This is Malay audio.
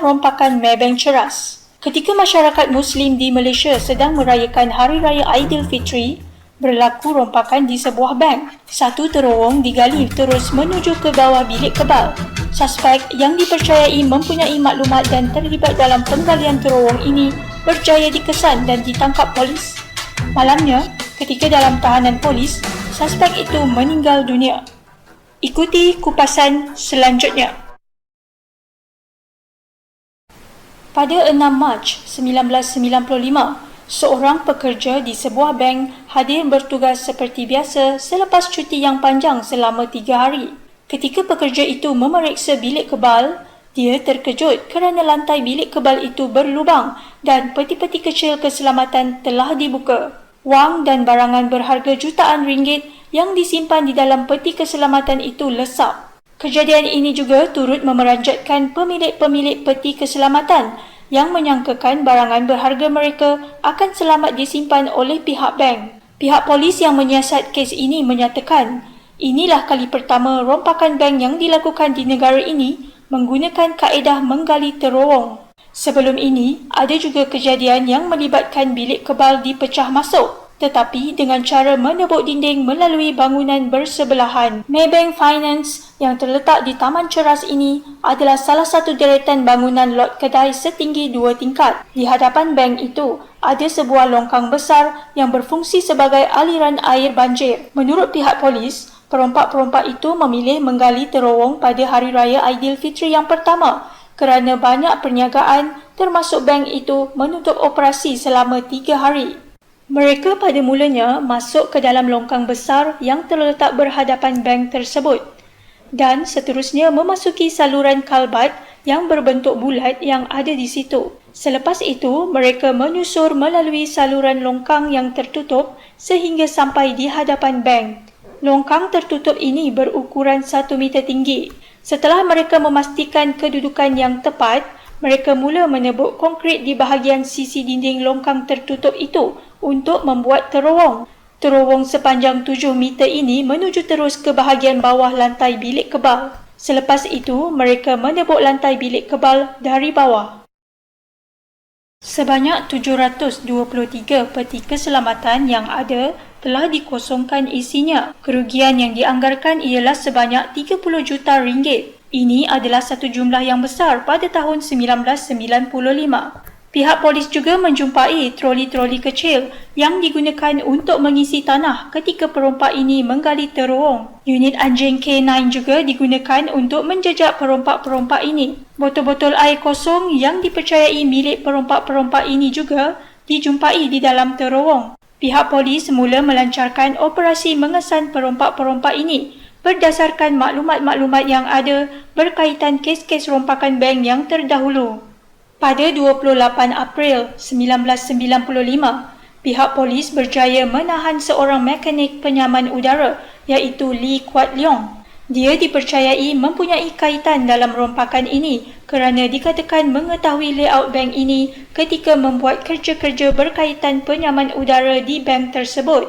Rompakan Maybank Ceras. Ketika masyarakat Muslim di Malaysia sedang merayakan Hari Raya Aidilfitri, berlaku rompakan di sebuah bank. Satu terowong digali terus menuju ke bawah bilik kebal. Suspek yang dipercayai mempunyai maklumat dan terlibat dalam penggalian terowong ini berjaya dikesan dan ditangkap polis. Malamnya, ketika dalam tahanan polis, suspek itu meninggal dunia. Ikuti kupasan selanjutnya. Pada 6 Mac 1995, seorang pekerja di sebuah bank hadir bertugas seperti biasa selepas cuti yang panjang selama 3 hari. Ketika pekerja itu memeriksa bilik kebal, dia terkejut kerana lantai bilik kebal itu berlubang dan peti-peti kecil keselamatan telah dibuka. Wang dan barangan berharga jutaan ringgit yang disimpan di dalam peti keselamatan itu lesap. Kejadian ini juga turut memeranjatkan pemilik-pemilik peti keselamatan yang menyangkakan barangan berharga mereka akan selamat disimpan oleh pihak bank. Pihak polis yang menyiasat kes ini menyatakan, inilah kali pertama rompakan bank yang dilakukan di negara ini menggunakan kaedah menggali terowong. Sebelum ini, ada juga kejadian yang melibatkan bilik kebal dipecah masuk, tetapi dengan cara menebuk dinding melalui bangunan bersebelahan. Maybank Finance yang terletak di Taman Ceras ini adalah salah satu deretan bangunan lot kedai setinggi 2 tingkat. Di hadapan bank itu, ada sebuah longkang besar yang berfungsi sebagai aliran air banjir. Menurut pihak polis, perompak-perompak itu memilih menggali terowong pada Hari Raya Aidilfitri yang pertama kerana banyak perniagaan termasuk bank itu menutup operasi selama 3 hari. Mereka pada mulanya masuk ke dalam longkang besar yang terletak berhadapan bank tersebut dan seterusnya memasuki saluran kalbat yang berbentuk bulat yang ada di situ. Selepas itu, mereka menyusur melalui saluran longkang yang tertutup sehingga sampai di hadapan bank. Longkang tertutup ini berukuran 1 meter tinggi. Setelah mereka memastikan kedudukan yang tepat, mereka mula menebuk konkrit di bahagian sisi dinding longkang tertutup itu untuk membuat terowong. Terowong sepanjang 7 meter ini menuju terus ke bahagian bawah lantai bilik kebal. Selepas itu, mereka menebuk lantai bilik kebal dari bawah. Sebanyak 723 peti keselamatan yang ada telah dikosongkan isinya. Kerugian yang dianggarkan ialah sebanyak 30 juta ringgit. Ini adalah satu jumlah yang besar pada tahun 1995. Pihak polis juga menjumpai troli-troli kecil yang digunakan untuk mengisi tanah ketika perompak ini menggali terowong. Unit anjing K9 juga digunakan untuk menjejak perompak-perompak ini. Botol-botol air kosong yang dipercayai milik perompak-perompak ini juga dijumpai di dalam terowong. Pihak polis mula melancarkan operasi mengesan perompak-perompak ini berdasarkan maklumat-maklumat yang ada berkaitan kes-kes rompakan bank yang terdahulu. Pada 28 April 1995, pihak polis berjaya menahan seorang mekanik penyaman udara iaitu Lee Kuat Leong. Dia dipercayai mempunyai kaitan dalam rompakan ini kerana dikatakan mengetahui layout bank ini ketika membuat kerja-kerja berkaitan penyaman udara di bank tersebut.